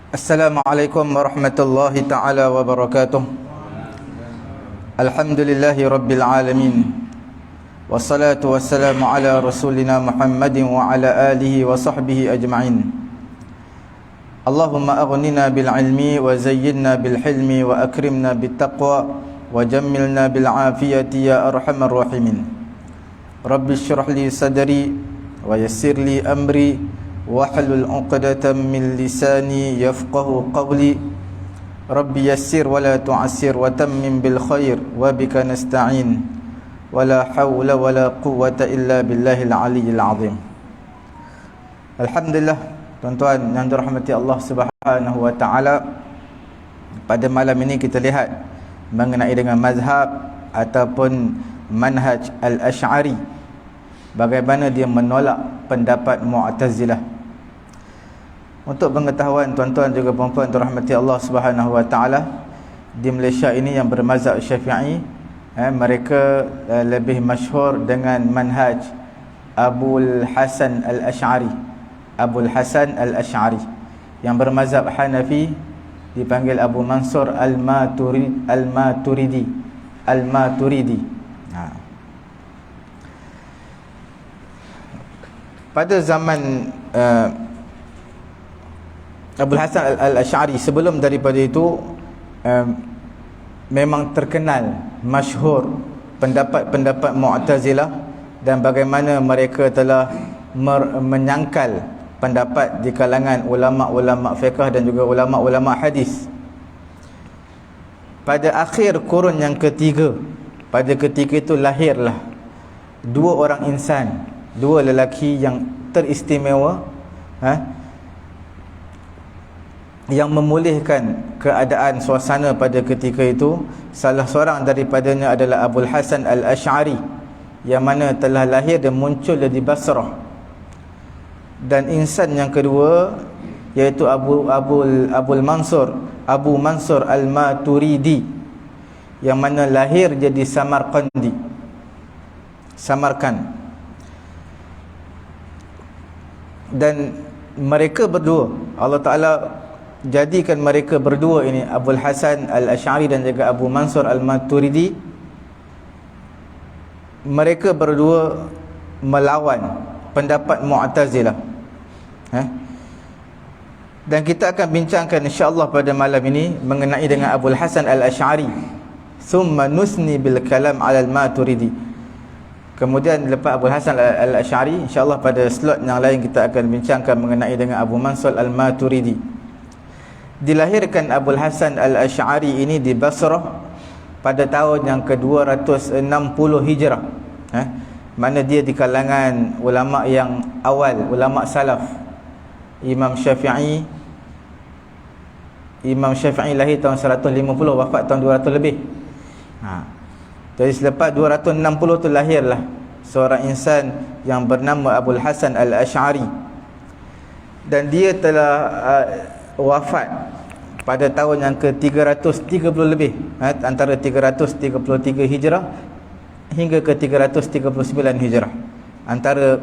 Assalamualaikum warahmatullahi ta'ala wabarakatuh. Alhamdulillahi rabbil alamin. Wassalatu wassalamu ala rasulina Muhammadin wa ala alihi wa sahbihi ajma'in. Allahumma aghnina bil ilmi wa zayyinna bil hilmi wa akrimna bit taqwa wa jammilna bil afiyati ya arhamar rahimin. Rabbi shrah li sadri wa yassir li amri wahlul 'uqdatam min lisani yafqahu qawli. Rabbi yassir wa la tu'assir wa tammim bil khair wa bika nasta'in wa la hawla wa la quwwata illa billahil aliyyil azim. Alhamdulillah, tuan-tuan yang dirahmati Allah Subhanahu wa taala, pada malam ini kita lihat mengenai dengan mazhab ataupun manhaj al-Asy'ari, bagaimana dia menolak pendapat Mu'tazilah. Untuk pengetahuan tuan-tuan juga puan-puan dirahmati Allah Subhanahu wa taala, di Malaysia ini yang bermazhab Syafi'i, mereka lebih masyhur dengan manhaj Abul Hasan Al-Asy'ari. Abul Hasan Al-Asy'ari. Yang bermazhab Hanafi dipanggil Abu Mansur Al-Maturidi. Pada zaman Abul Hasan Al-Asy'ari, sebelum daripada itu memang terkenal, masyhur pendapat-pendapat Mu'tazilah dan bagaimana mereka telah menyangkal pendapat di kalangan ulama-ulama fiqh dan juga ulama-ulama hadis. Pada akhir kurun yang ketiga, pada ketika itu lahirlah dua orang insan, dua lelaki yang teristimewa, yang memulihkan keadaan suasana pada ketika itu. Salah seorang daripadanya adalah Abul Hasan Al-Asy'ari, yang mana telah lahir dan muncul di Basrah. Dan insan yang kedua iaitu Abu Mansur Al-Maturidi, yang mana lahir jadi Samarkand. Dan mereka berdua, Allah Ta'ala jadikan mereka berdua ini, Abul Hasan Al-Asy'ari dan juga Abu Mansur Al-Maturidi, mereka berdua melawan pendapat Mu'tazilah. Dan kita akan bincangkan insya-Allah pada malam ini mengenai dengan Abul Hasan Al-Asy'ari. Thumma nusni bil kalam 'ala Al-Maturidi. Kemudian lepas Abul Hasan Al-Asy'ari, insya-Allah pada slot yang lain kita akan bincangkan mengenai dengan Abu Mansur Al-Maturidi. Dilahirkan Abul Hasan Al-Asy'ari ini di Basrah pada tahun yang ke-260 Hijrah. Mana dia di kalangan ulama yang awal, ulama salaf. Imam Syafi'i lahir tahun 150, wafat tahun 200 lebih. Jadi selepas 260 tu lahirlah seorang insan yang bernama Abul Hasan Al-Asy'ari. Dan dia telah wafat pada tahun yang ke-330 lebih, antara 333 Hijrah hingga ke 339 Hijrah. Antara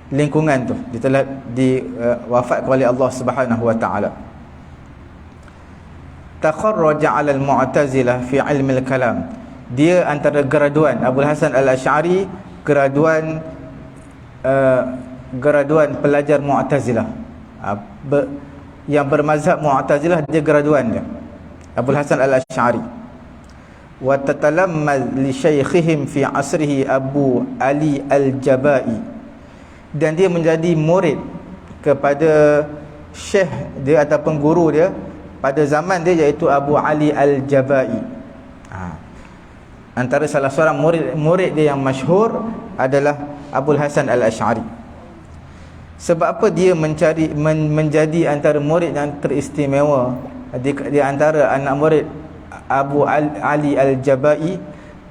lingkungan tu dia telah diwafatkan oleh Allah Subhanahu wa taala. Takharraja 'ala al-Mu'tazilah fi 'ilmi al-kalam. Dia antara graduan Abul Hasan Al-Asy'ari, graduan pelajar Mu'tazilah. Yang bermazhab Mu'tazilah, dia graduan dia, Abul Hasan Al-Asy'ari. Wa tatalammaz li syaikhihim fi asrihi Abu Ali Al-Jabai. Dan dia menjadi murid kepada syekh dia ataupun guru dia pada zaman dia, iaitu Abu Ali Al-Jabai. Antara salah seorang murid dia yang masyhur adalah Abul Hasan Al-Asy'ari. Sebab apa dia menjadi antara murid yang teristimewa di antara anak murid Abu Ali Al-Jabai?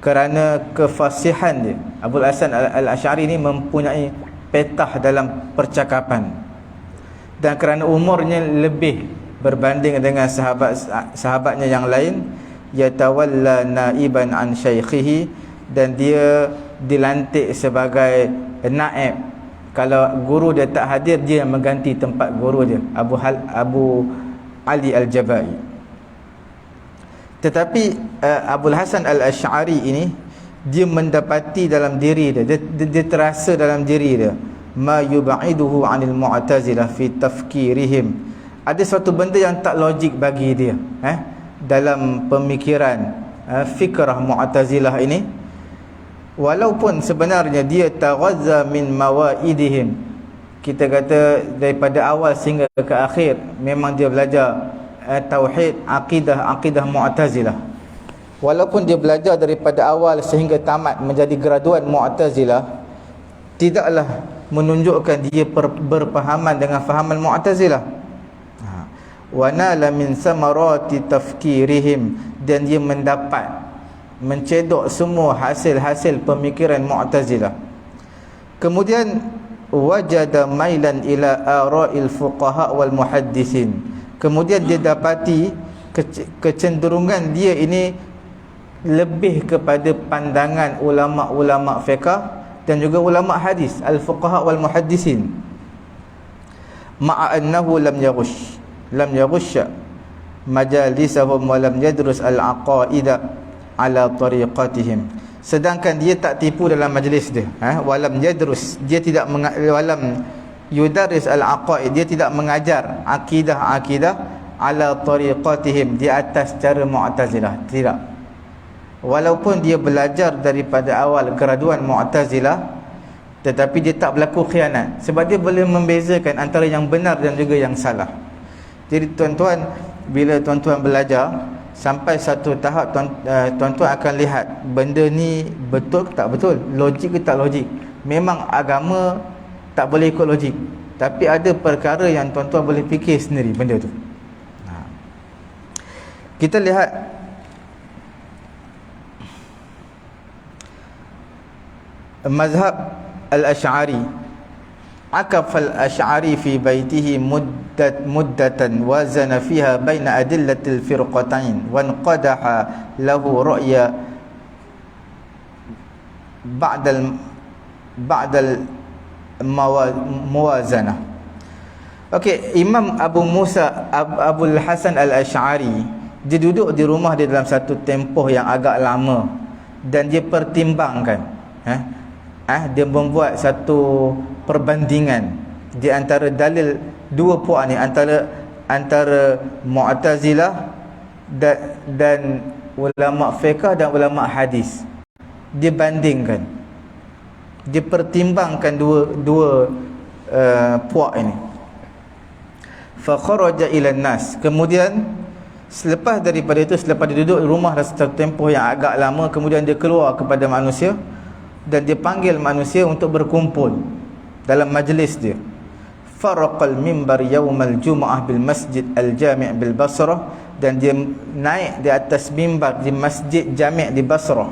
Kerana kefasihan dia. Abul Hasan Al-Asy'ari ini mempunyai petah dalam percakapan, dan kerana umurnya lebih berbanding dengan sahabatnya yang lain, yatawalla naiban an syaikhihi, dan dia dilantik sebagai naib Kalau guru dia tak hadir, dia yang mengganti tempat guru dia, Abu Ali Al-Jabai. Tetapi Abul Hasan Al-Asy'ari ini, dia mendapati dalam diri dia terasa dalam diri dia, ma yub'iduhu 'anil mu'tazilah fi tafkirihim. Ada suatu benda yang tak logik bagi dia dalam pemikiran fikrah Mu'tazilah ini, walaupun sebenarnya dia taghazza min mawaidihim. Kita kata daripada awal sehingga ke akhir memang dia belajar tauhid, akidah Mu'tazilah. Walaupun dia belajar daripada awal sehingga tamat menjadi graduan Mu'tazilah, tidaklah menunjukkan dia berpahaman dengan fahaman Mu'tazilah. Wa nala min samarati tafkirihim, dan dia mencedok semua hasil-hasil pemikiran Mu'tazilah. Kemudian wajada mailan ila ara'il fuqaha wal muhaddisin. Kemudian dia dapati kecenderungan dia ini lebih kepada pandangan ulama-ulama fiqh dan juga ulama hadis, al-fuqaha wal muhaddisin. Ma'a annahu lam yaghush majalisahum wa lam yadrus al-aqaida ala tariqatihim. Sedangkan dia tak tipu dalam majlis dia, walam yadrus, dia tidak walam yudaris al-aqaid, dia tidak mengajar akidah ala tariqatihim, di atas cara Mu'tazilah, tidak. Walaupun dia belajar daripada awal graduan Mu'tazilah, tetapi dia tak berlaku khianat, sebab dia boleh membezakan antara yang benar dan juga yang salah. Jadi tuan-tuan, bila tuan-tuan belajar sampai satu tahap, tuan-tuan akan lihat benda ni betul ke tak betul, logik ke tak logik. Memang agama tak boleh ikut logik, tapi ada perkara yang tuan-tuan boleh fikir sendiri benda tu. Kita lihat mazhab al-Asy'ari. Akaf al-Asy'ari fi baitihi muddatan wazana fiha baina adillatil firqatain wa anqadaha lahu ra'ya ba'dal muwazanah. Okey, Imam Abu Musa Abul Hasan Al-Asy'ari, dia duduk di rumah dia dalam satu tempoh yang agak lama, dan dia pertimbangkan, dia membuat satu perbandingan di antara dalil dua puak ni, antara Mu'tazilah dan ulama fiqh dan ulama hadis. Dia bandingkan, dia pertimbangkan dua puak ini. Fa kharaja ila nas. Kemudian selepas daripada itu, selepas dia duduk di rumah satu tempoh yang agak lama, kemudian dia keluar kepada manusia dan dia panggil manusia untuk berkumpul dalam majlis dia. Faraqal mimbar yaumal jumu'ah bil masjid al-jami' bil Basrah, dan dia naik di atas mimbar di masjid jami' di Basrah.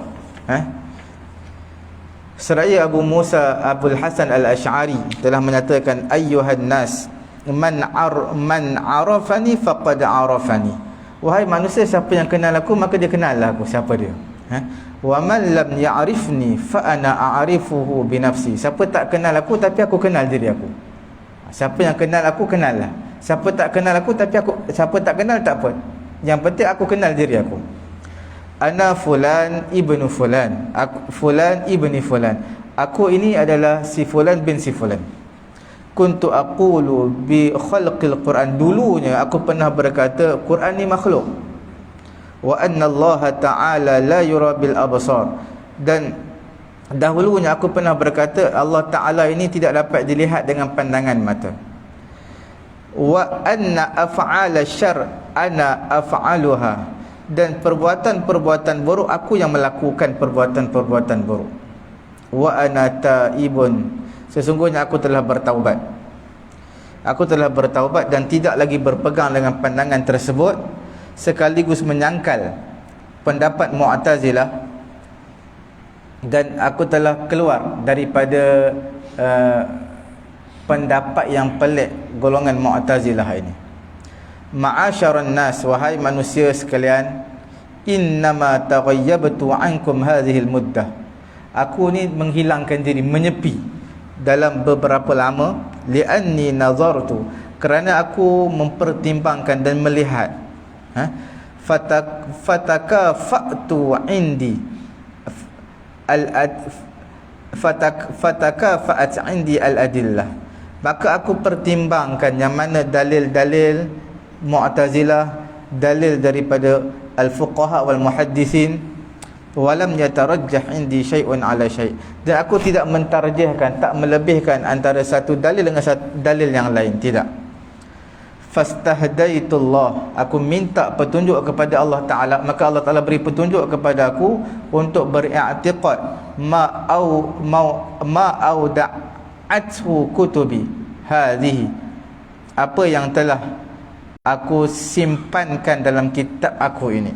Seraya Abu Musa Abul Hasan Al-Asy'ari telah menyatakan, ayyuhan nas man arafani faqad arafani. Wahai manusia, siapa yang kenal aku maka dia kenal aku siapa dia. Wa man lam ya'rifni fa ana a'rifuhu bi nafsi. Siapa tak kenal aku tapi aku kenal diri aku. Siapa yang kenal aku, kenal lah. Siapa tak kenal aku tapi siapa tak kenal tak apa. Yang penting aku kenal diri aku. Ana fulan ibnu fulan. Fulan ibni fulan. Aku ini adalah si fulan bin si fulan. Kuntu aqulu bi khalqil Quran. Dulunya aku pernah berkata Quran ni makhluk. Wa anna Allah Ta'ala la yura bil absar. Dan dahulunya aku pernah berkata Allah Ta'ala ini tidak dapat dilihat dengan pandangan mata. Wa anna af'ala syarr ana af'aluha. Dan perbuatan-perbuatan buruk aku yang melakukan perbuatan-perbuatan buruk. Wa ana taibun. Sesungguhnya aku telah bertaubat. Aku telah bertaubat dan tidak lagi berpegang dengan pandangan tersebut, sekaligus menyangkal pendapat Mu'tazilah, dan aku telah keluar daripada pendapat yang pelik golongan Mu'tazilah ini. Ma'asyaran nas, wahai manusia sekalian, innama taghayyabtu ankum hadhil muddah. Aku ni menghilangkan diri, menyepi dalam beberapa lama, li'anni nazartu, kerana aku mempertimbangkan dan melihat, fatakafa'tu indi fatakafa'at indi al-adillah, maka aku pertimbangkan yang mana dalil-dalil Mu'tazilah, dalil daripada al-fuqaha wal muhaddisin, walam yatarajjah indi syai'un ala syai', dan aku tidak mentarjihkan, tak melebihkan antara satu dalil dengan satu dalil yang lain, tidak. Fastahdaitullah, aku minta petunjuk kepada Allah Ta'ala, maka Allah Ta'ala beri petunjuk kepada aku untuk beri'tiqad ma'auda'athu kutubi hadhihi, apa yang telah aku simpankan dalam kitab aku ini,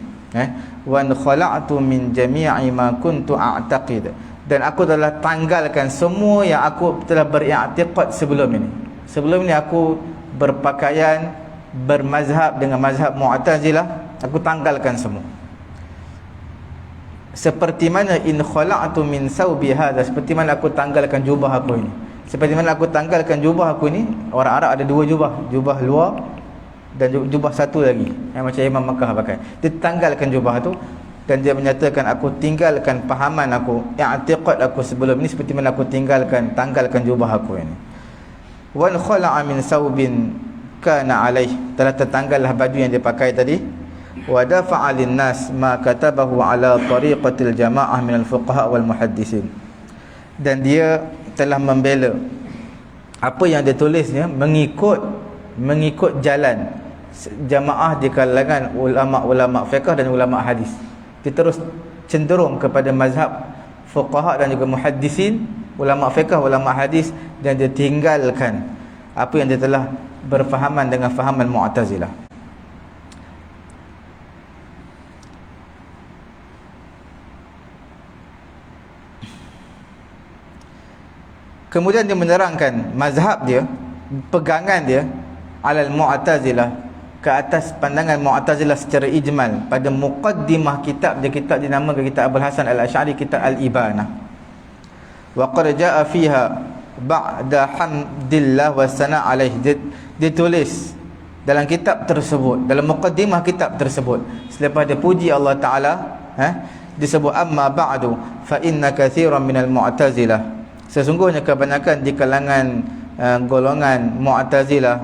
wa khala'tu min jami'i ma kuntu a'taqid, dan aku telah tanggalkan semua yang aku telah beri'tiqad sebelum ini. Sebelum ini aku berpakaian, bermazhab dengan mazhab Mu'tazilah, aku tanggalkan semua. Seperti mana in khala'tu min thawbi hadha, seperti mana aku tanggalkan jubah aku ini. Seperti mana aku tanggalkan jubah aku ini. Orang Arab ada dua jubah, jubah luar dan jubah satu lagi yang macam Imam Makkah pakai. Dia tanggalkan jubah tu dan dia menyatakan, aku tinggalkan pahaman aku, i'tiqad aku sebelum ini, seperti mana aku tanggalkan jubah aku ini. Wal khala'a min saubin kana alaih, telah tertanggallah baju yang dia pakai tadi. Wa dafa'a linnas ma katabahu ala tariqatil jamaah min al-fuqaha wal muhaddisin, dan dia telah membela apa yang dia tulisnya mengikut jalan jamaah di kalangan ulama-ulama fiqh dan ulama hadis. Dia terus cenderung kepada mazhab fuqaha dan juga muhaddisin, ulama fiqh, ulama hadis, dan dia tinggalkan apa yang dia telah berfahaman dengan fahaman Mu'tazilah. Kemudian dia menerangkan mazhab dia, pegangan dia alal Mu'tazilah, ke atas pandangan Mu'tazilah secara ijmal, pada muqaddimah kitab dia, kitab dinamakan kitab Abul Hasan Al-Asy'ari, kitab Al-Ibanah. Wa qad jaa fiha ba'da hamdillah wa sana' alaih, dia tulis dalam kitab tersebut, dalam muqaddimah kitab tersebut, selepas dia puji Allah Ta'ala, disebut amma ba'du fa inna kathiran minal Mu'tazilah, sesungguhnya kebanyakan di kalangan golongan Mu'tazilah,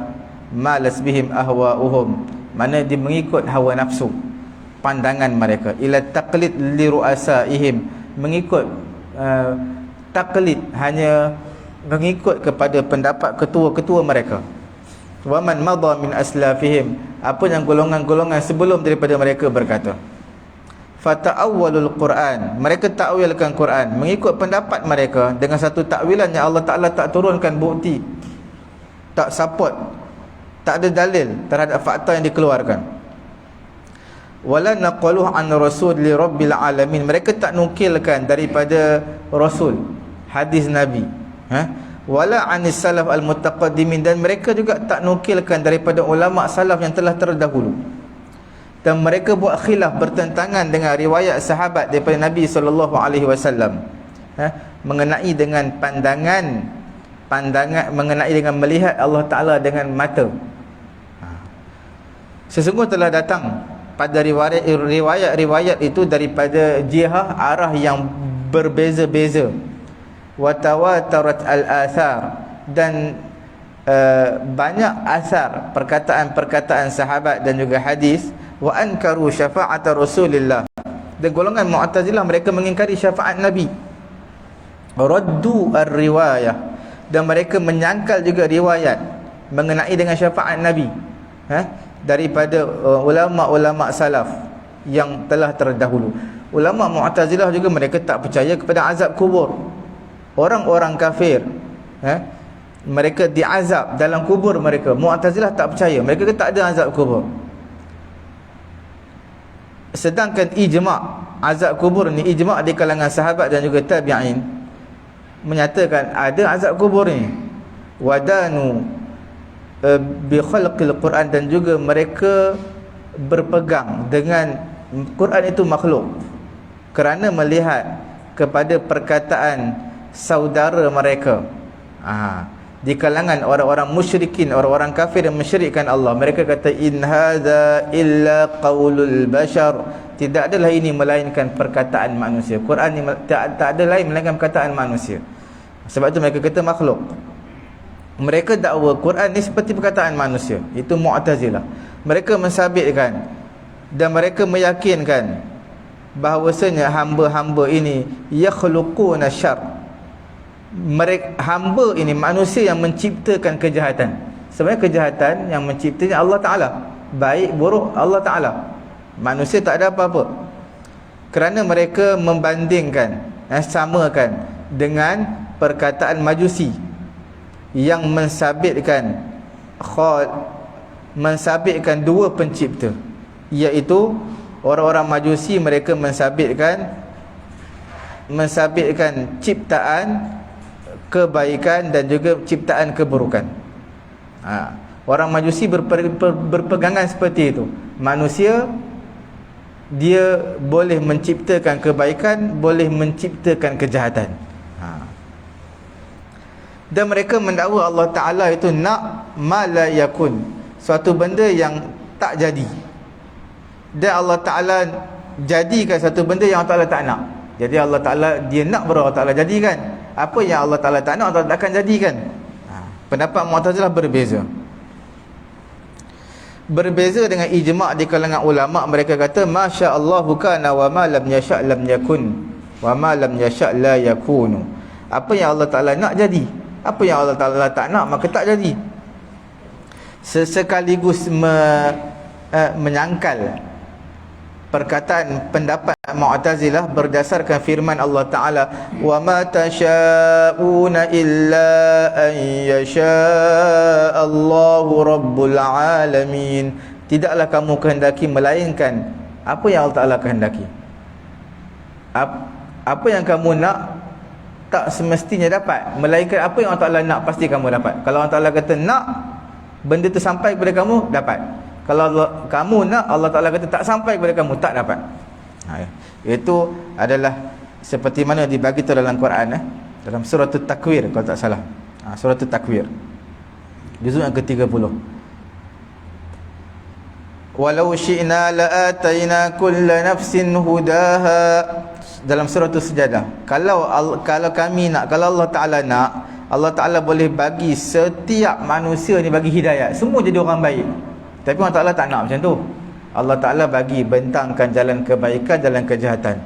malas bihim ahwa'uhum, mana dia mengikut hawa nafsu, pandangan mereka, ila taqlid li ru'asaihim, mengikut taklid, hanya mengikut kepada pendapat ketua-ketua mereka. Wa man madha min aslafihim, apa yang golongan-golongan sebelum daripada mereka berkata. Fata'awwalul Quran, mereka takwilkan Quran mengikut pendapat mereka dengan satu takwilan yang Allah Ta'ala tak turunkan bukti, tak support, tak ada dalil terhadap fakta yang dikeluarkan. Wala naqaluh an rasul li rabbil alamin, mereka tak nukilkan daripada rasul hadis nabi, wala anis salaf al mutaqaddimin, dan mereka juga tak nukilkan daripada ulama salaf yang telah terdahulu. Dan mereka buat khilaf, bertentangan dengan riwayat sahabat daripada Nabi SAW, mengenai dengan pandangan mengenai dengan melihat Allah Ta'ala dengan mata. Sesungguhnya telah datang pada riwayat itu daripada jihah arah yang berbeza-beza. Wa tawatarat al-athar, dan banyak asar, perkataan-perkataan sahabat dan juga hadis. Wa ankaru syafa'ata Rasulillah, dan golongan Mu'tazilah mereka mengingkari syafaat Nabi. Raddu ar-riwayah, dan mereka menyangkal juga riwayat mengenai dengan syafaat Nabi, daripada ulama-ulama salaf yang telah terdahulu. Ulama Mu'tazilah juga mereka tak percaya kepada azab kubur. Orang-orang kafir, mereka diazab dalam kubur mereka. Mu'tazilah tak percaya, mereka kata tak ada azab kubur. Sedangkan ijma' azab kubur ni, ijma' di kalangan sahabat dan juga tabi'in menyatakan ada azab kubur ni. Wadanu bi khalqil Quran, dan juga mereka berpegang dengan Quran itu makhluk kerana melihat kepada perkataan saudara mereka, Di kalangan orang-orang musyrikin, orang-orang kafir yang mensyirikkan Allah, mereka kata in hadza illa qaulul bashar, tidak adalah ini melainkan perkataan manusia. Quran ni tak ada lain melainkan perkataan manusia. Sebab itu mereka kata makhluk. Mereka dakwa Quran ni seperti perkataan manusia. Itu Mu'tazilah. Mereka mensabitkan dan mereka meyakinkan bahawasanya hamba-hamba ini yakhluquna syarr. Mereka hamba ini manusia yang menciptakan kejahatan. Sebenarnya kejahatan yang menciptanya Allah Ta'ala. Baik buruk Allah Ta'ala. Manusia tak ada apa-apa. Kerana mereka membandingkan, samakan dengan perkataan Majusi yang mensabitkan dua pencipta, iaitu orang-orang Majusi, mereka mensabitkan ciptaan kebaikan dan juga ciptaan keburukan. Orang Majusi berpegangan seperti itu. Manusia dia boleh menciptakan kebaikan, boleh menciptakan kejahatan. Dan mereka mendakwa Allah Ta'ala itu nak ma la yakun, suatu benda yang tak jadi. Dan Allah Ta'ala jadikan satu benda yang Allah Ta'ala tak nak. Jadi Allah Ta'ala, dia nak baru Allah Ta'ala jadikan. Apa yang Allah Ta'ala tak nak, Allah tak akan jadikan. Pendapat Mu'tazilah berbeza. Berbeza dengan ijma' di kalangan ulama'. Mereka kata Masya Allahu kana wa ma lam yasha' lam yakun wa ma lam yasha' la yakunu. Apa yang Allah Ta'ala nak jadi, apa yang Allah Ta'ala tak nak maka tak jadi. Sekaligus menyangkal perkataan pendapat Mu'tazilah berdasarkan firman Allah Ta'ala, wa ma tasha'una illa an yasha' Allahu rabbul alamin. Tidaklah kamu kehendaki melainkan apa yang Allah Ta'ala kehendaki. Apa yang kamu nak tak semestinya dapat, melainkan apa yang Allah Ta'ala nak pasti kamu dapat. Kalau Allah Ta'ala kata nak benda tu sampai kepada kamu, dapat. Kalau kamu nak, Allah Ta'ala kata tak sampai kepada kamu, tak dapat. Itu adalah seperti mana dibagi tu dalam Quran, dalam surah At-Takwir kalau tak salah. Surah At-Takwir juzuk yang ke-30. Walau syi'na la'atayna kulla nafsin hudaha, dalam surah As-Sajadah. Kalau kami nak, kalau Allah Ta'ala nak, Allah Ta'ala boleh bagi setiap manusia ni bagi hidayah, semua jadi orang baik. Tapi Allah Ta'ala tak nak macam tu. Allah Ta'ala bagi bentangkan jalan kebaikan, jalan kejahatan.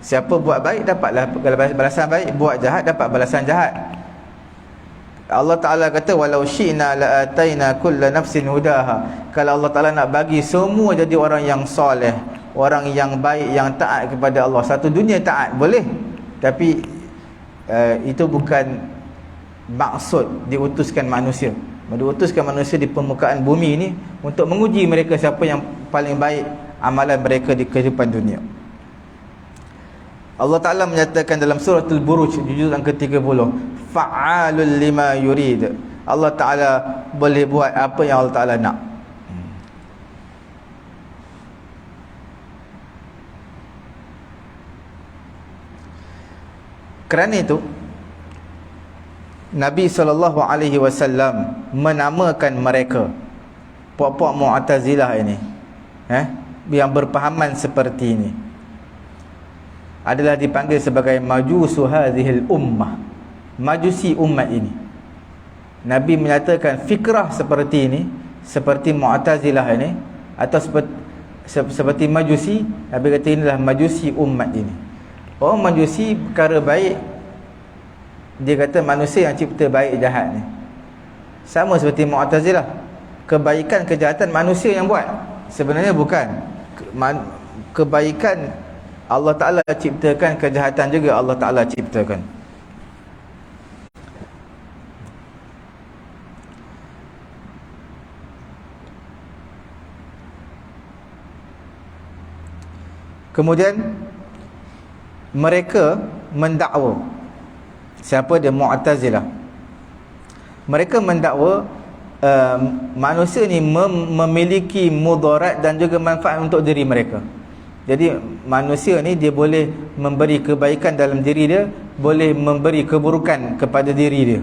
Siapa buat baik dapatlah balasan baik, buat jahat dapat balasan jahat. Allah Ta'ala kata walau syi'na la'ataina kulla nafsin hudaha. Kalau Allah Ta'ala nak bagi semua jadi orang yang soleh, orang yang baik, yang taat kepada Allah, satu dunia taat, boleh. Tapi itu bukan maksud diutuskan manusia. Diutuskan manusia di permukaan bumi ini untuk menguji mereka siapa yang paling baik amalan mereka di kehidupan dunia. Allah Ta'ala menyatakan dalam surah Al-Buruj juzuk yang ke-30, fa'alul lima yurid. Allah Ta'ala boleh buat apa yang Allah Ta'ala nak. Kerana itu Nabi SAW menamakan mereka, puak-puak Mu'tazilah ini, yang berpahaman seperti ini, adalah dipanggil sebagai majusu hadhil ummah, majusi umat ini. Nabi menyatakan fikrah seperti ini, seperti Mu'tazilah ini, atau seperti majusi, Nabi kata inilah majusi umat ini. Orang majusi perkara baik, dia kata manusia yang cipta baik jahat ni. Sama seperti Mu'tazilah, kebaikan kejahatan manusia yang buat. Sebenarnya bukan. Kebaikan Allah Ta'ala ciptakan, kejahatan juga Allah Ta'ala ciptakan. Kemudian mereka mendakwa, siapa dia? Mu'tazilah. Mereka mendakwa manusia ni memiliki mudarat dan juga manfaat untuk diri mereka. Jadi manusia ni dia boleh memberi kebaikan dalam diri dia, boleh memberi keburukan kepada diri dia.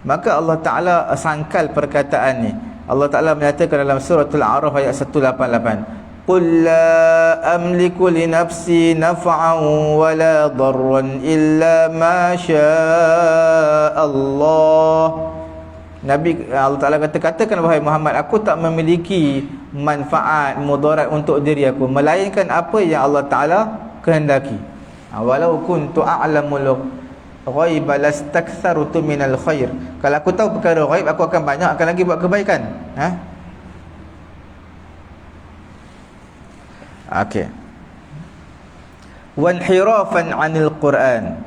Maka Allah Ta'ala sangkal perkataan ni. Allah Ta'ala menyatakan dalam suratul A'raf ayat 188, Qul la amliku li nafsi naf'an wa la darran illa ma syaa Allah. Nabi Allah Ta'ala katakan wahai Muhammad, aku tak memiliki manfaat mudarat untuk diri aku melainkan apa yang Allah Ta'ala kehendaki. Walau kuntu a'lamul ghaiba lastakthartu minal khair. Kalau aku tahu perkara ghaib, aku akan banyakkan lagi buat kebaikan. Okey. Wanhirafan 'anil Quran,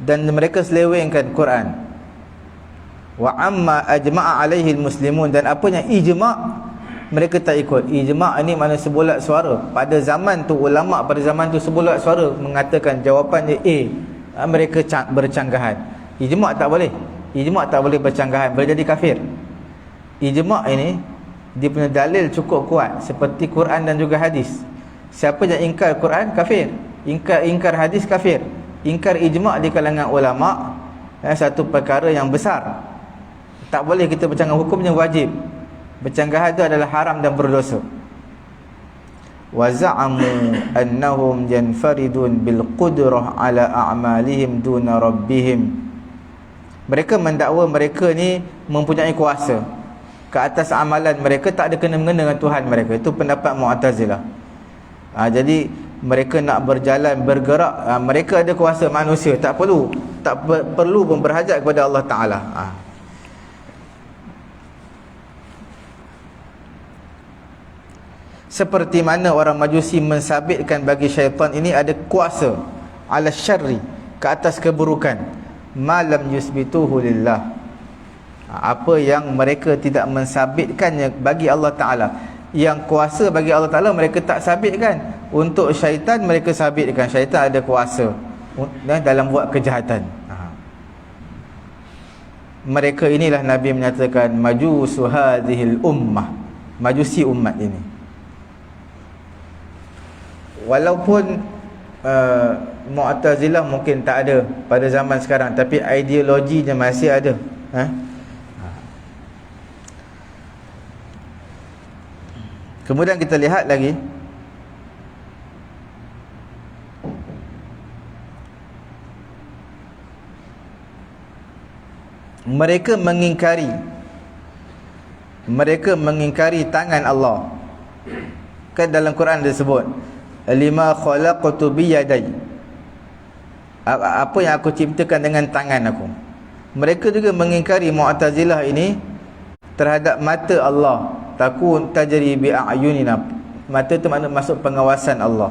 dan mereka selewengkan Quran. Wa amma ajma'a alaihi muslimun, dan apa yang ijma' mereka tak ikut. Ijma' ini makna sebulat suara. Pada zaman tu, ulama pada zaman tu sebulat suara mengatakan jawapannya A. Mereka bercanggahan. Ijma' tak boleh. Ijma' tak boleh bercanggahan, boleh jadi kafir. Ijma' ini dia punya dalil cukup kuat, seperti Quran dan juga hadis. Siapa yang ingkar Quran, kafir. Ingkar hadis, kafir. Ingkar ijma' di kalangan ulama satu perkara yang besar. Tak boleh kita bercanggah, hukumnya wajib. Bercanggahan itu adalah haram dan berdosa. Wa za'amu annahum yanfaridun bil qudrah ala a'malihim duna rabbihim. Mereka mendakwa mereka ni mempunyai kuasa ke atas amalan mereka, tak ada kena-mengena dengan Tuhan mereka. Itu pendapat Mu'tazilah. Jadi mereka nak berjalan, bergerak, mereka ada kuasa, manusia tak perlu pun berhajat kepada Allah Ta'ala. Seperti mana orang Majusi mensabitkan bagi syaitan ini ada kuasa ala syarri, ke atas keburukan, malam yusbituhu lillah, apa yang mereka tidak mensabitkannya bagi Allah Ta'ala. Yang kuasa bagi Allah Ta'ala mereka tak sabitkan. Untuk syaitan mereka sabitkan. Syaitan ada kuasa dalam buat kejahatan. Mereka inilah Nabi menyatakan majusu hadhil ummah, majusi umat ini. Walaupun Mu'tazilah mungkin tak ada pada zaman sekarang, tapi ideologinya masih ada. Kemudian kita lihat lagi, mereka mengingkari tangan Allah. Kan dalam Quran disebut lima khalaqtu biyadai, apa yang aku ciptakan dengan tangan aku. Mereka juga mengingkari Mu'tazilah ini terhadap mata Allah. Takun tajri bi a'yunina, mata itu makna masuk pengawasan Allah.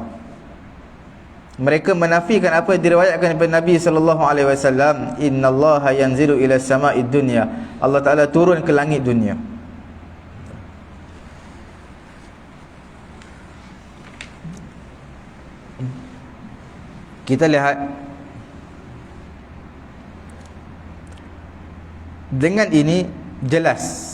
Mereka menafikan apa yang diriwayatkan daripada Nabi sallallahu alaihi wasallam, innallaha yanzilu ila sama'id dunya, Allah Taala turun ke langit dunia. Kita lihat dengan ini jelas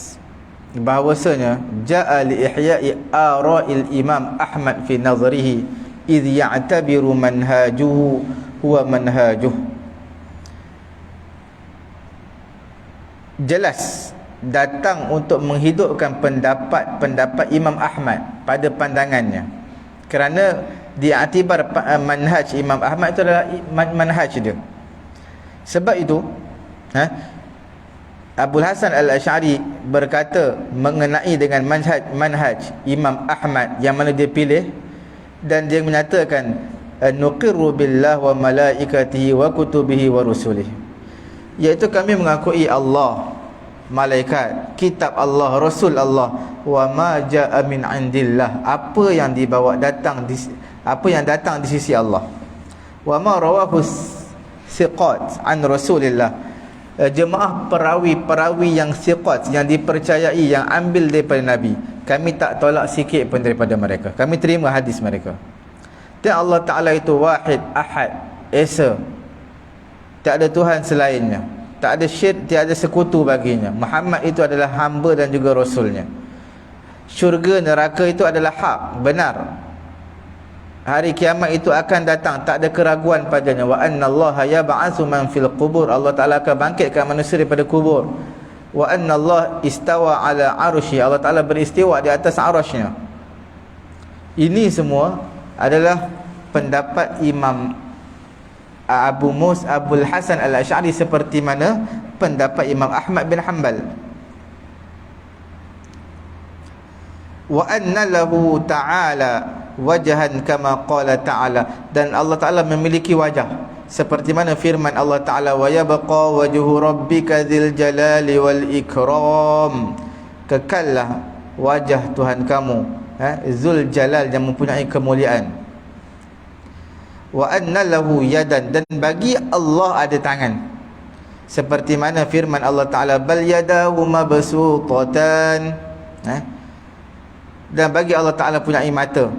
bahawasanya ja'a li ihya'i ara'il Imam Ahmad fi nazarihi idh ya'tabiru manhajuhu huwa manhajuh. Jelas datang untuk menghidupkan pendapat Imam Ahmad pada pandangannya, kerana diiktibar manhaj Imam Ahmad itu adalah manhaj dia. Sebab itu Abul Hasan Al-Asy'ari berkata mengenai dengan manhaj Imam Ahmad yang mana dia pilih, dan dia menyatakan nuqirru billah wa malaikatihi wa kutubihi wa rusulihi, iaitu kami mengakui Allah, malaikat, kitab Allah, rasul Allah, wa ma jaa min indillah, apa yang datang di sisi Allah, wa ma rawahu siqat an rasulillah, jemaah perawi yang siqat, yang dipercayai, yang ambil daripada Nabi, kami tak tolak sikit pun daripada mereka, kami terima hadis mereka. Dan Allah Ta'ala itu wahid, ahad, esa, tak ada Tuhan selainnya, tak ada syirik, tak ada sekutu baginya. Muhammad itu adalah hamba dan juga rasulnya. Syurga neraka itu adalah hak, benar. hari kiamat itu akan datang, tak ada keraguan padanya. Wa annallaha yab'atsu man fil qubur, Allah Taala akan bangkitkan manusia daripada kubur. Wa annallaha istawa ala arsy, Allah Taala beristiwa di atas arasy-Nya. Ini semua adalah pendapat Imam Abul Hasan Al-Asy'ari, seperti mana pendapat Imam Ahmad bin Hanbal. Wa anna lahu ta'ala wajhan kama qala ta'ala, dan Allah Ta'ala memiliki wajah seperti mana firman Allah Ta'ala, wa yabqa wajhu rabbika dzil jalali wal ikram, kekallah wajah Tuhan kamu, Zul Jalal, yang mempunyai kemuliaan. Wa anna lahu yadan, dan bagi Allah ada tangan, seperti mana firman Allah Ta'ala, bal yadahu mabsutatan, dan bagi Allah Ta'ala punyai mata.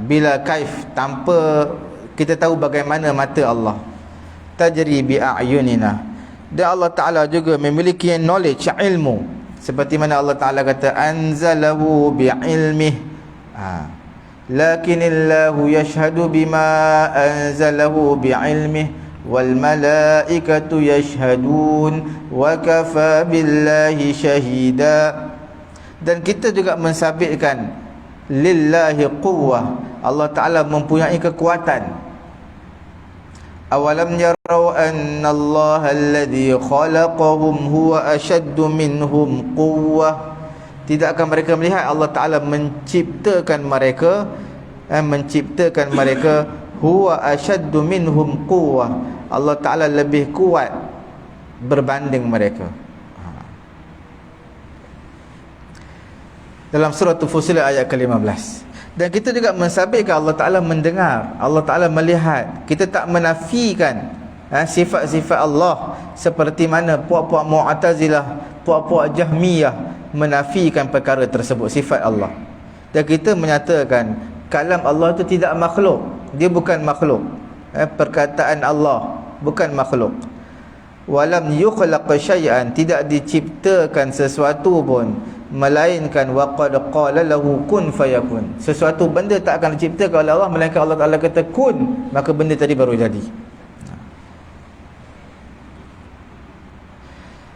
Bila kaif, tanpa kita tahu bagaimana mata Allah. Tajri bi a'yunina, dan Allah Ta'ala juga memiliki knowledge, ilmu, seperti mana Allah Ta'ala kata, anzalahu bi'ilmih, lakinillahu yashhadu bima anzalahu bi'ilmih, wal malaikatu yashhadun wa kafa billahi syahida. Dan kita juga mensabitkan lillahi quwwah, Allah Ta'ala mempunyai kekuatan. Awalam yarau anna Allah alladhi khalaqahum huwa ashaddu minhum quwwah, tidakkah mereka melihat Allah Ta'ala menciptakan mereka, huwa ashaddu minhum quwwah, Allah Ta'ala lebih kuat berbanding mereka. Dalam surah Fussilat ayat ke-15. Dan kita juga mensabitkan Allah Ta'ala mendengar, Allah Ta'ala melihat. Kita tak menafikan sifat-sifat Allah, seperti mana puak-puak Mu'tazilah, puak-puak Jahmiyah menafikan perkara tersebut, sifat Allah. Dan kita menyatakan kalam Allah itu tidak makhluk, dia bukan makhluk. Perkataan Allah bukan makhluk. Walam yukhlaq syai'an, tidak diciptakan sesuatu pun, melainkan waqad qala lahu kun fayakun, sesuatu benda tak akan diciptakan oleh Allah melainkan Allah Ta'ala kata kun, maka benda tadi baru jadi.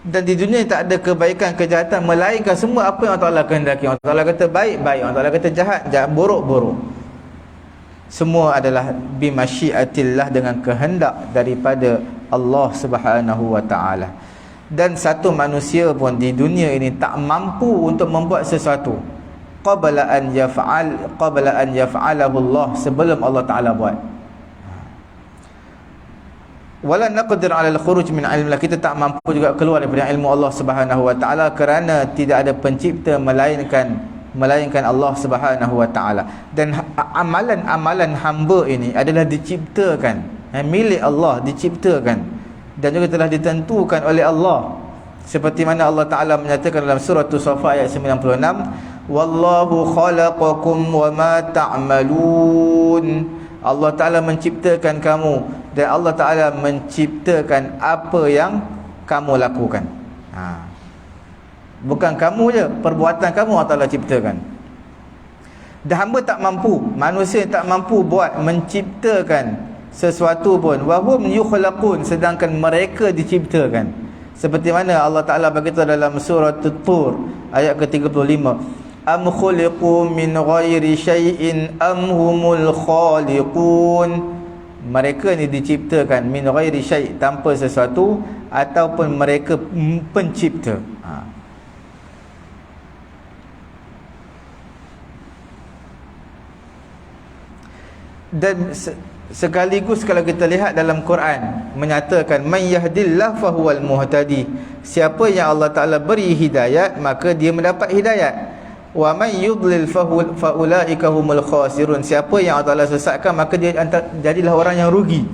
Dan di dunia tak ada kebaikan kejahatan, melainkan semua apa yang Allah Ta'ala kehendaki. Allah Ta'ala kata baik, baik. Allah Ta'ala kata jahat, jahat. Buruk, buruk. Semua adalah bimasyiatillah, dengan kehendak daripada Allah Subhanahu wa Ta'ala. Dan satu manusia pun di dunia ini tak mampu untuk membuat sesuatu qabla an yaf'alahu Allah, sebelum Allah Ta'ala buat. Wala naqdir 'ala al-khuruj min 'ilmillah, kita tak mampu juga keluar daripada ilmu Allah Subhanahu wa Ta'ala, kerana tidak ada pencipta melainkan Allah Subhanahu wa Ta'ala. Dan amalan-amalan hamba ini adalah diciptakan, milik Allah, diciptakan dan juga telah ditentukan oleh Allah, seperti mana Allah Ta'ala menyatakan dalam surah As-Saffat ayat 96, wallahu khalaqakum wa ma ta'malun, Allah Ta'ala menciptakan kamu dan Allah Ta'ala menciptakan apa yang kamu lakukan. Bukan kamu je, perbuatan kamu Allah Ta'ala ciptakan. Dan hamba tak mampu, manusia tak mampu buat, menciptakan sesuatu pun. Wahum yukhlaqun, sedangkan mereka diciptakan. Seperti mana Allah Ta'ala berkata dalam surah At-Tur ayat ke-35, am khuliqu min ghairi syai'in am humul khaliqun, mereka ni diciptakan min ghairi syai', tanpa sesuatu, ataupun mereka pencipta. Dan sekaligus kalau kita lihat dalam Quran menyatakan man yahdillah fahuwal muhtadi, siapa yang Allah Ta'ala beri hidayat maka dia mendapat hidayat. Wa man yudlil faulaika humul khasirun, siapa yang Allah Ta'ala sesatkan maka dia jadilah orang yang rugi.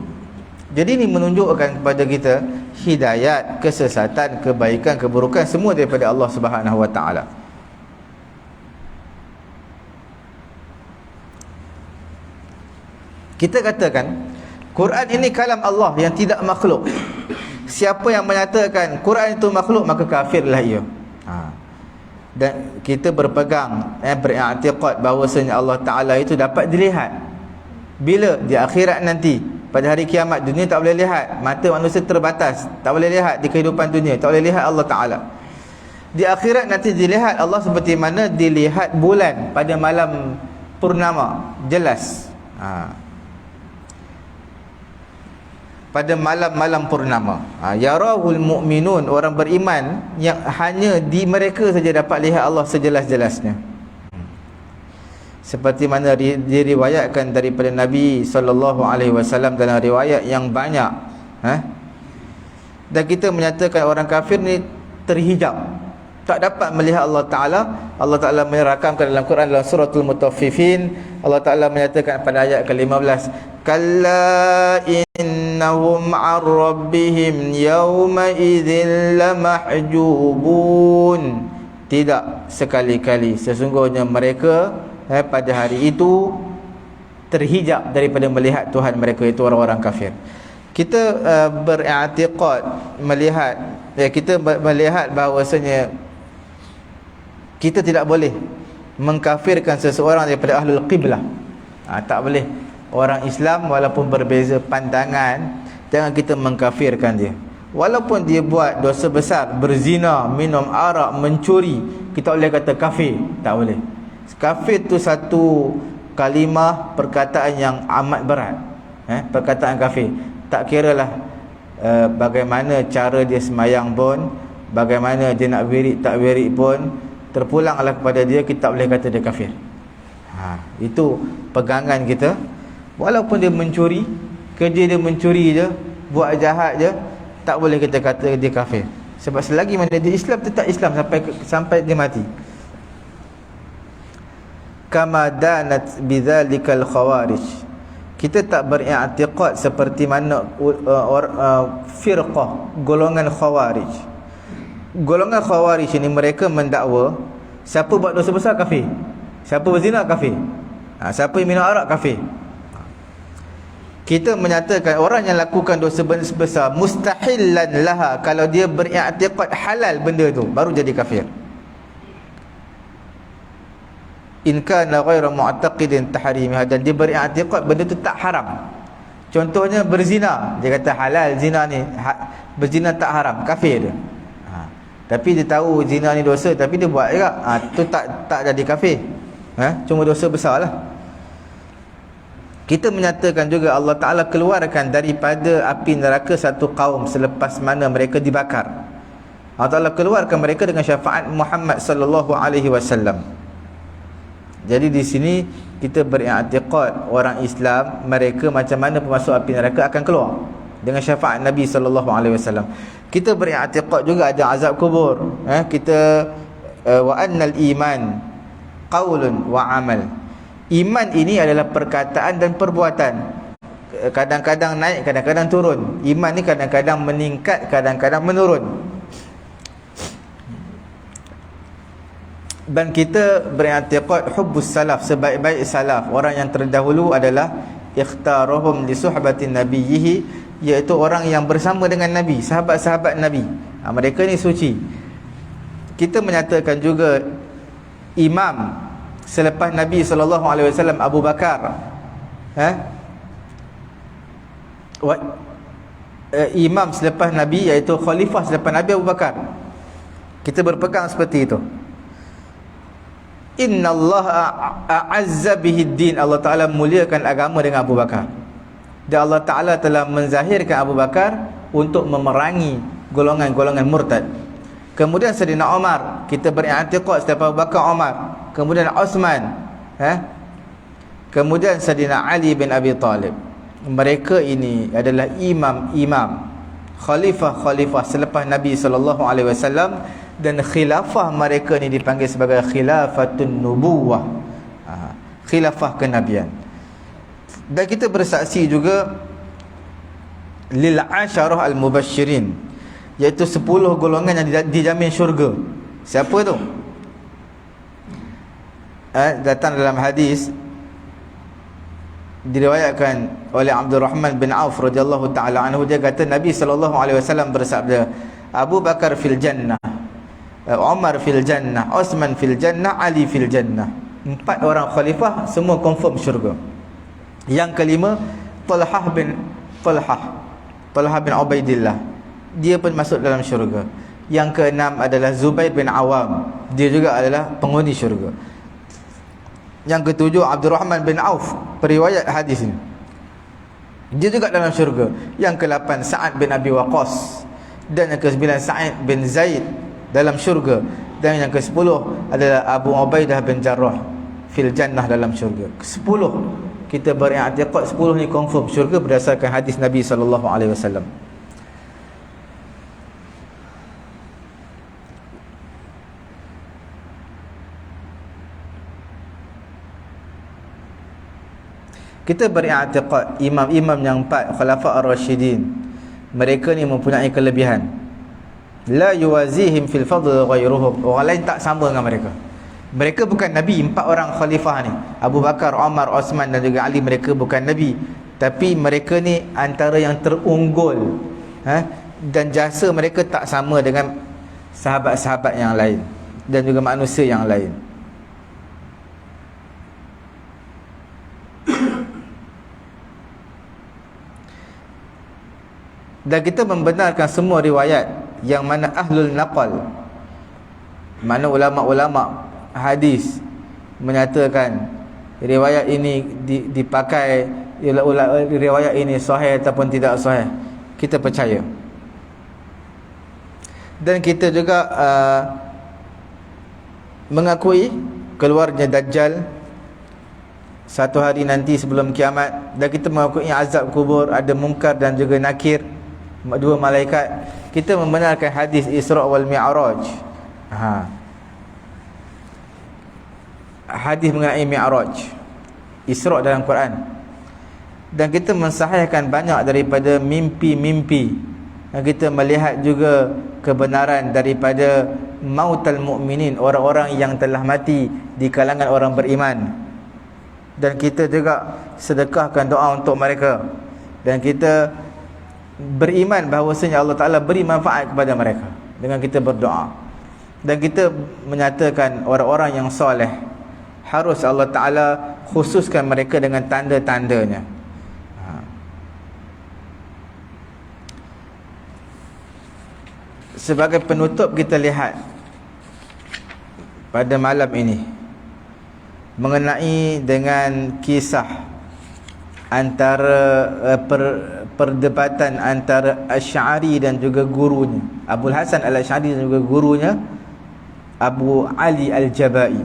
Jadi ini menunjukkan kepada kita hidayat, kesesatan, kebaikan, keburukan semua daripada Allah Subhanahu wa Ta'ala. Kita katakan Quran ini kalam Allah yang tidak makhluk. Siapa yang menyatakan Quran itu makhluk, maka kafirlah ia. Dan kita berpegang, beriktikad bahawasanya Allah Ta'ala itu dapat dilihat. Bila? Di akhirat nanti. Pada hari kiamat, dunia tak boleh lihat. Mata manusia terbatas, tak boleh lihat di kehidupan dunia, tak boleh lihat Allah Ta'ala. Di akhirat nanti dilihat Allah seperti mana dilihat bulan pada malam purnama, jelas. Pada malam-malam purnama. Yarahul mu'minun, orang beriman yang hanya di mereka saja dapat lihat Allah sejelas-jelasnya. Seperti mana diriwayatkan daripada Nabi SAW dalam riwayat yang banyak. Dan kita menyatakan orang kafir ni terhijab, tak dapat melihat Allah Ta'ala. Allah Ta'ala merakamkan dalam Quran, dalam suratul Mutaffifin, Allah Ta'ala menyatakan pada ayat ke-15, kalla innahum an rabbihim yawma idzin lamahjubun. Tidak sekali-kali, sesungguhnya mereka pada hari itu terhijab daripada melihat Tuhan mereka, itu orang-orang kafir. Kita beriktikad melihat, kita melihat bahawasanya kita tidak boleh mengkafirkan seseorang daripada ahlul qiblah. Tak boleh. Orang Islam walaupun berbeza pandangan, jangan kita mengkafirkan dia. Walaupun dia buat dosa besar, berzina, minum arak, mencuri, kita boleh kata kafir? Tak boleh. Kafir tu satu kalimah, perkataan yang amat berat. Perkataan kafir. Tak kiralah bagaimana cara dia semayang pun, bagaimana dia nak wirid tak wirid pun, terpulanglah kepada dia, kita boleh kata dia kafir. Itu pegangan kita. Walaupun dia mencuri, kerja dia mencuri je, buat jahat je, tak boleh kita kata dia kafir. Sebab selagi mana dia Islam, tetap Islam sampai dia mati. Kama danat bidzalikal khawarij. Kita tak beriktikad seperti mana firqah, golongan khawarij. Golongan khawarij ini mereka mendakwa siapa buat dosa besar kafir, siapa berzina kafir, siapa yang minum arak kafir. Kita menyatakan orang yang lakukan dosa besar mustahillan laha, kalau dia beriktikad halal benda tu, baru jadi kafir. In kana ghairu mu'taqidin tahrimiha, dan dia beriktikad benda tu tak haram. Contohnya berzina, dia kata halal zina ni, berzina tak haram, kafir dia. Tapi dia tahu zina ni dosa, tapi dia buat juga, tu tak jadi kafir. Cuma dosa besarlah. Kita menyatakan juga Allah Ta'ala keluarkan daripada api neraka satu kaum selepas mana mereka dibakar. Allah Ta'ala keluarkan mereka dengan syafaat Muhammad sallallahu alaihi wasallam. Jadi di sini kita beriktikad orang Islam, mereka macam mana pemasuk api neraka akan keluar dengan syafaat Nabi sallallahu alaihi wasallam. Kita beriktikad juga ada azab kubur. Kita wa annal iman qaulun wa amal. Iman ini adalah perkataan dan perbuatan. Kadang-kadang naik, kadang-kadang turun. Iman ni kadang-kadang meningkat, kadang-kadang menurun. Dan kita beriktikad hubbus salaf, sebaik-baik salaf, orang yang terdahulu adalah ikhtaruhum li suhbatin nabiyhi, iaitu orang yang bersama dengan Nabi, sahabat-sahabat Nabi. Mereka ni suci. Kita menyatakan juga imam selepas Nabi SAW, Abu Bakar, imam selepas Nabi, iaitu khalifah selepas Nabi, Abu Bakar. Kita berpegang seperti itu. Inna Allah a'azza bihid din, Allah Ta'ala muliakan agama dengan Abu Bakar. Dan Allah Ta'ala telah menzahirkan Abu Bakar untuk memerangi golongan-golongan murtad. Kemudian Sayyidina Umar, kita beriktikad selepas Abu Bakar Umar. Kemudian Osman, kemudian Sayyidina Ali bin Abi Talib. Mereka ini adalah imam-imam, khalifah-khalifah selepas Nabi SAW. Dan khilafah mereka ni dipanggil sebagai khilafatun nubuwah, khilafah kenabian. Dan kita bersaksi juga lil asyarah al mubasyirin, iaitu 10 golongan yang dijamin syurga. Siapa tu? Datang dalam hadis, diriwayatkan oleh Abdul Rahman bin Auf radhiyallahu taala anhu, dia kata Nabi SAW bersabda, Abu Bakar fil jannah, Umar fil jannah, Osman fil jannah, Ali fil jannah. 4 orang khalifah semua confirm syurga. Yang kelima, Talhah bin Ubaidillah, dia pun masuk dalam syurga. Yang keenam adalah Zubair bin Awam, dia juga adalah penghuni syurga. Yang ketujuh, Abdurrahman bin Auf, periwayat hadis ini, dia juga dalam syurga. Yang ke-8, Sa'ad bin Abi Waqqas. Dan yang ke-9, Sa'id bin Zaid dalam syurga. Dan yang ke-10 adalah Abu Ubaidah bin Jarrah fil jannah dalam syurga. Ke-10 kita beriktikad 10 ni confirm syurga berdasarkan hadis Nabi SAW. Kita beriktikad imam-imam yang 4 Khulafa' ar-Rasyidin, mereka ni mempunyai kelebihan. La yuwazihim fil fadl ghairuhum, orang lain tak sama dengan mereka. Mereka bukan Nabi. 4 orang khalifah ni, Abu Bakar, Umar, Osman dan juga Ali, mereka bukan Nabi, tapi mereka ni antara yang terunggul, dan jasa mereka tak sama dengan sahabat-sahabat yang lain dan juga manusia yang lain. Dan kita membenarkan semua riwayat yang mana ahlul naqal, mana ulama-ulama hadis menyatakan riwayat ini dipakai, riwayat ini sahih ataupun tidak sahih, kita percaya. Dan kita juga mengakui keluarnya Dajjal satu hari nanti sebelum kiamat. Dan kita mengakui azab kubur, ada Munkar dan juga Nakir, 2 malaikat. Kita membenarkan hadis Isra' wal Mi'raj, hadis mengenai Mi'raj, Isra' dalam Quran. Dan kita mensahihkan banyak daripada mimpi-mimpi, dan kita melihat juga kebenaran daripada mautal mu'minin, orang-orang yang telah mati di kalangan orang beriman. Dan kita juga sedekahkan doa untuk mereka, dan kita beriman bahawasanya Allah Ta'ala beri manfaat kepada mereka dengan kita berdoa. Dan kita menyatakan orang-orang yang soleh harus Allah Ta'ala khususkan mereka dengan tanda-tandanya. Sebagai penutup, kita lihat pada malam ini mengenai dengan kisah antara perdebatan antara Asy'ari dan juga gurunya, Abul Hasan al-Asy'ari, dan juga gurunya Abu Ali al-Jabai.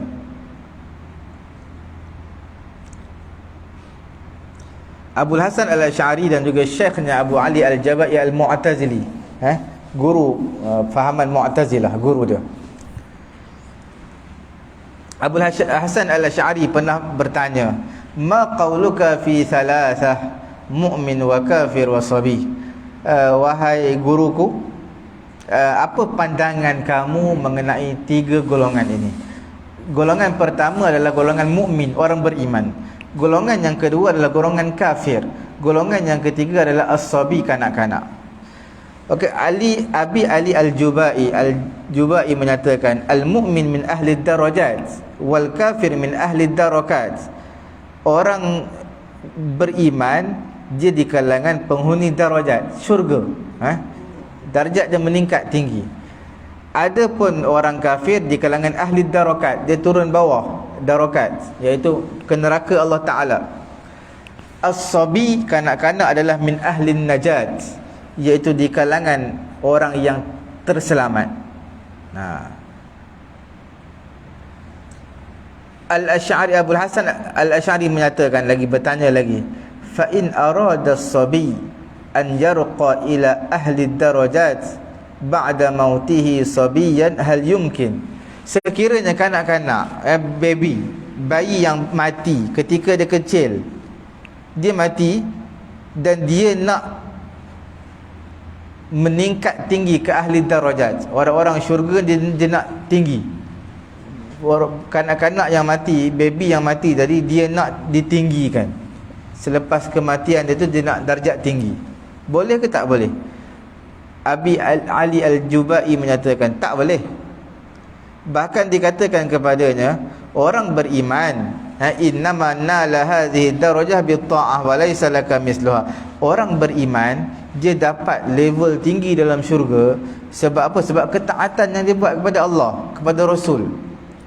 Abul Hasan al-Asy'ari dan juga syekhnya Abu Ali al-Jabai al-Mu'tazili, guru fahaman Mu'tazilah, guru dia. Abul Hasan al-Asy'ari pernah bertanya, ma qauluka fi thalathah, mu'min wa kafir wa sabi. Wahai guruku, apa pandangan kamu mengenai 3 golongan ini? Golongan pertama adalah golongan mukmin, orang beriman. Golongan yang kedua adalah golongan kafir. Golongan yang ketiga adalah as-sabi, kanak-kanak. Okey, Abi Ali al-Jubai menyatakan, al-mu'min min ahli darajat wal kafir min ahli darakat. Orang beriman dia di kalangan penghuni darajat, syurga, darjat dia meningkat tinggi. Adapun orang kafir di kalangan ahli darakat, dia turun bawah, darakat, iaitu ke neraka Allah Ta'ala. As-sabi, kanak-kanak, adalah min ahli najat, iaitu di kalangan orang yang terselamat. Al-Asy'ari, Abul Hasan al-Asy'ari menyatakan lagi, bertanya lagi, fa in arada as-sabi an yarqa ila ahli darajat ba'da mautihi sabiyan hal yumkin. Sekiranya kanak-kanak, bayi yang mati ketika dia kecil, dia mati dan dia nak meningkat tinggi ke ahli darajat, orang-orang syurga, dia nak tinggi. Kanak-kanak yang mati, baby yang mati tadi, dia nak ditinggikan. Selepas kematian dia tu, dia nak darjat tinggi. Boleh ke tak boleh? Abi Ali al-Jubai menyatakan tak boleh. Bahkan dikatakan kepadanya, orang beriman innama nala hadhihi darajah bi ta'ah wa laysa laka misluha. Orang beriman dia dapat level tinggi dalam syurga sebab apa? Sebab ketaatan yang dia buat kepada Allah, kepada Rasul.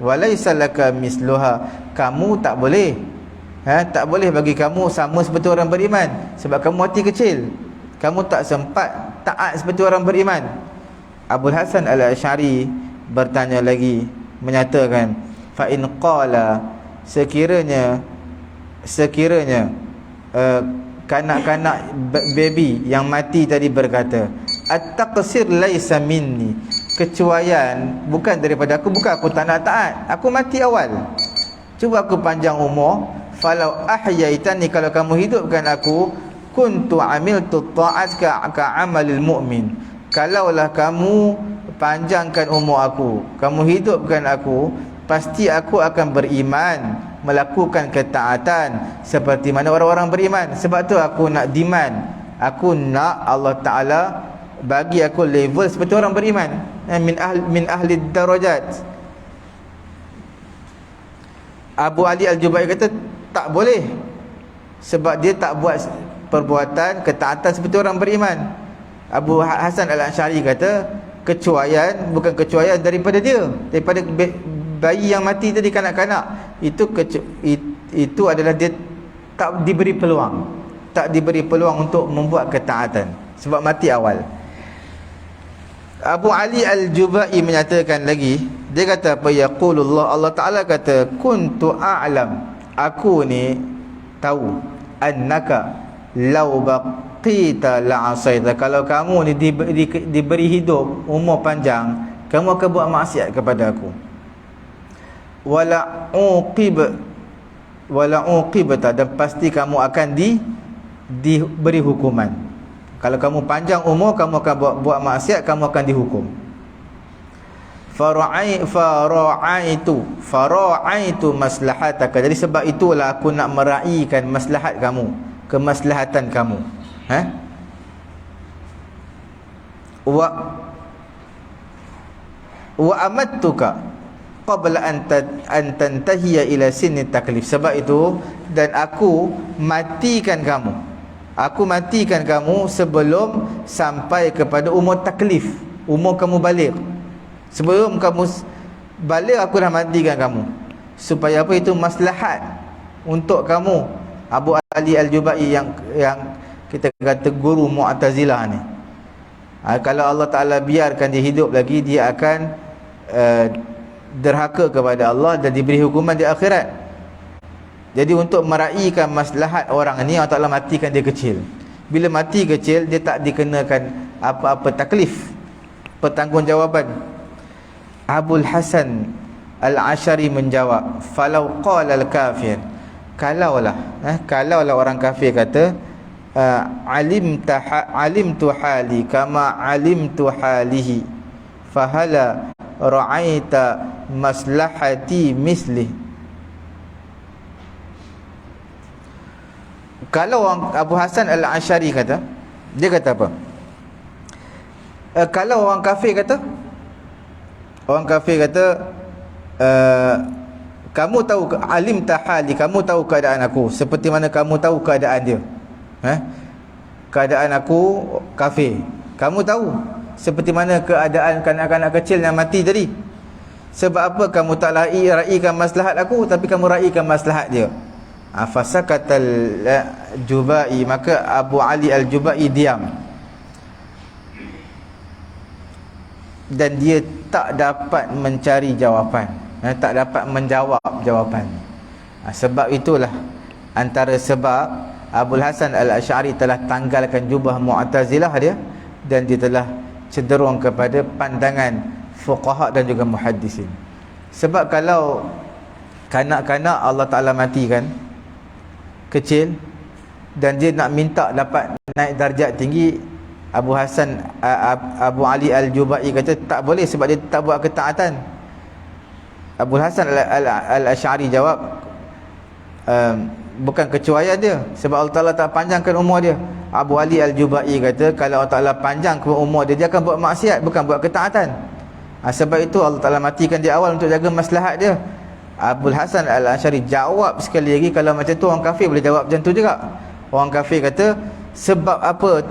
Wa laysa laka misluha. Kamu tak boleh, tak boleh bagi kamu sama seperti orang beriman sebab kamu hati kecil. Kamu tak sempat taat seperti orang beriman. Abul Hasan Al-Asy'ari bertanya lagi, menyatakan, fa in qala, sekiranya kanak-kanak baby yang mati tadi berkata, at-taqsir laisa minni, kecuaian bukan daripada aku, bukan aku tak nak taat, aku mati awal, cuba aku panjang umur. Falau ahyaitani, kalau kamu hidupkan aku, kuntu amiltu ta'at ka amalil mu'min, kalaulah kamu panjangkan umur aku, kamu hidupkan aku, pasti aku akan beriman, melakukan ketaatan seperti mana orang-orang beriman. Sebab tu aku nak demand, aku nak Allah Ta'ala bagi aku level seperti orang beriman, min ahli darajat. Abu Ali Al-Jubai kata tak boleh, sebab dia tak buat perbuatan ketaatan seperti orang beriman. Abu Hasan Al-Asy'ari kata kecuaian bukan kecuaian daripada dia, daripada bayi yang mati tadi, kanak-kanak itu adalah dia tak diberi peluang untuk membuat ketaatan sebab mati awal. Abu Ali Al-Jubai menyatakan lagi, dia kata apa? Yaqulullah, Allah Ta'ala kata, kuntu a'lam, aku ni tahu, annaka law baqita la'asaita, kalau kamu ni diberi hidup umur panjang, kamu akan buat maksiat kepada aku. Wala uqibata, dan pasti kamu akan diberi hukuman. Kalau kamu panjang umur, kamu akan buat maksiat, kamu akan dihukum. Fara'aitu maslahataka, jadi sebab itulah aku nak meraihkan maslahat kamu, kemaslahatan kamu. Wa amattuka qabla an tantahiya ila sinni taklif, sebab itu dan aku matikan kamu sebelum sampai kepada umur taklif, umur kamu balik. Sebelum kamu balik aku dah matikan kamu, supaya apa? Itu maslahat untuk kamu. Abu Ali Al-Jubai yang kita kata guru Mu'tazilah ni, kalau Allah Ta'ala biarkan dia hidup lagi, dia akan derhaka kepada Allah dan diberi hukuman di akhirat. Jadi untuk meraihkan maslahat orang ni, Allah Ta'ala matikan dia kecil. Bila mati kecil, dia tak dikenakan apa-apa taklif, pertanggungjawaban. Abul Hasan Al-Asy'ari menjawab, falau qala al-kafir, kalaulah orang kafir kata, alimtu hali kama alimtu halihi, fahala ra'aita maslahati mislih. Kalau Abu Hasan Al-Asy'ari kata, dia kata apa? Kalau orang kafir kata, kamu tahu, alim tahali, kamu tahu keadaan aku seperti mana kamu tahu keadaan dia. Keadaan aku kafir, kamu tahu seperti mana keadaan kanak-kanak kecil yang mati tadi. Sebab apa kamu tak raikan maslahat aku, tapi kamu raikan maslahat dia? Fasakatal Jubai, maka Abu Ali Al-Jubai diam, dan dia tak dapat mencari jawapan, tak dapat menjawab jawapan. Sebab itulah antara sebab Abul Hasan Al-Asy'ari telah tanggalkan jubah Mu'tazilah dia, dan dia telah cenderung kepada pandangan fuqaha dan juga muhaddisin. Sebab kalau kanak-kanak Allah Ta'ala matikan kecil, dan dia nak minta dapat naik darjat tinggi, Abu Ali Al-Jubai kata tak boleh, sebab dia tak buat ketaatan. Abu Hasan Al-Asy'ari jawab, bukan kecuaian dia, sebab Allah Ta'ala tak panjangkan umur dia. Abu Ali Al-Jubai kata kalau Allah Ta'ala panjangkan umur dia, dia akan buat maksiat, bukan buat ketaatan. Sebab itu Allah Ta'ala matikan dia awal untuk jaga maslahat dia. Abul Hasan Al-Asy'ari jawab sekali lagi. Kalau macam tu orang kafir boleh jawab macam tu juga. Orang kafir kata, sebab apa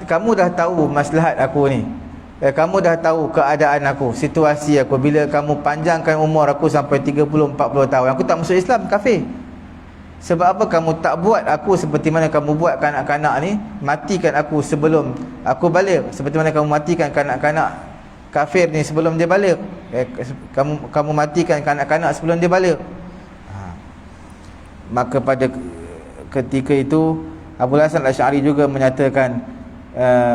kamu dah tahu maslahat aku ni, kamu dah tahu keadaan aku, situasi aku, bila kamu panjangkan umur aku sampai 30-40 tahun, aku tak masuk Islam, kafir. Sebab apa kamu tak buat aku seperti mana kamu buat kanak-kanak ni, matikan aku sebelum aku balik, seperti mana kamu matikan kanak-kanak kafir ni sebelum dia balik. Kamu matikan kanak-kanak sebelum dia balik. Maka pada ketika itu Abul Hasan Al-Asy'ari juga menyatakan,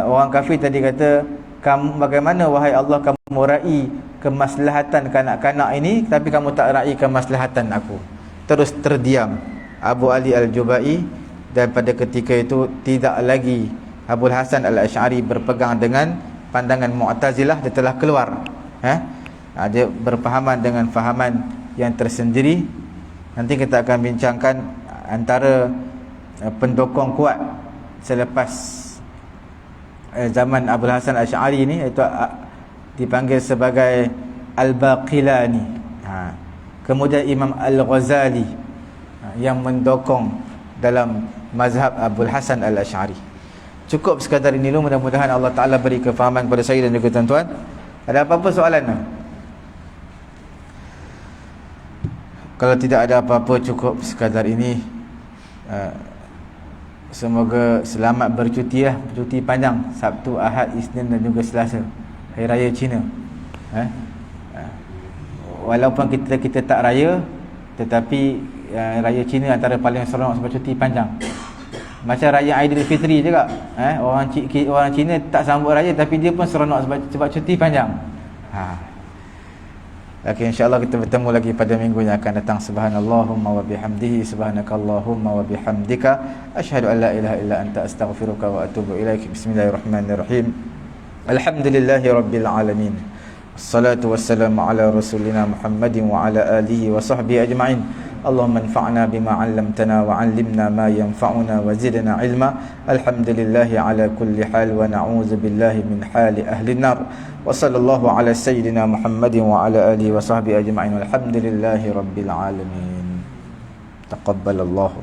orang kafir tadi kata, kamu bagaimana wahai Allah kamu ra'i kemaslahatan kanak-kanak ini, tapi kamu tak ra'i kemaslahatan aku. Terus terdiam Abu Ali Al-Jubai, dan pada ketika itu tidak lagi Abul Hasan Al-Asy'ari berpegang dengan pandangan Mu'tazilah, dia telah keluar. Dia berpahaman dengan fahaman yang tersendiri. Nanti kita akan bincangkan antara pendokong kuat selepas zaman Abul Hasan Al-Asy'ari ni, iaitu dipanggil sebagai Al-Baqilani. Kemudian Imam Al-Ghazali yang mendokong dalam mazhab Abul Hasan Al-Asy'ari. Cukup sekadar ini dulu, mudah-mudahan Allah Ta'ala beri kefahaman kepada saya dan juga tuan-tuan. Ada apa-apa soalan? Kalau tidak ada apa-apa, cukup sekadar ini. Semoga selamat bercuti lah, bercuti panjang Sabtu, Ahad, Isnin dan juga Selasa, Hari Raya Cina. Walaupun kita tak raya, tetapi Raya Cina antara paling seronok sebab cuti panjang. Macam Raya Aidilfitri juga. Orang Cina tak sambut raya, tapi dia pun seronok sebab cuti panjang. Okay, insyaAllah kita bertemu lagi pada minggu yang akan datang. Subhanallahumma wa bihamdihi, subhanakallahumma wa bihamdika, asyhadu an la ilaha illa anta, astaghfiruka wa atubu ilaik. Bismillahirrahmanirrahim. Alhamdulillahi rabbil alamin. Assalatu wassalamu ala rasulina Muhammadin wa ala alihi wa sahbihi ajma'in. Allahumma anfa'na bima 'allamtana wa 'allimna ma yanfa'una wa zidna 'ilma. Alhamdulillahi ala kulli hal wa na'udzu billahi min hali ahli an-nar. Wa sallallahu ala sayyidina Muhammadin wa ala alihi wa sahbihi ajma'in. Alhamdulillahi rabbil alamin. Taqabbalallahu.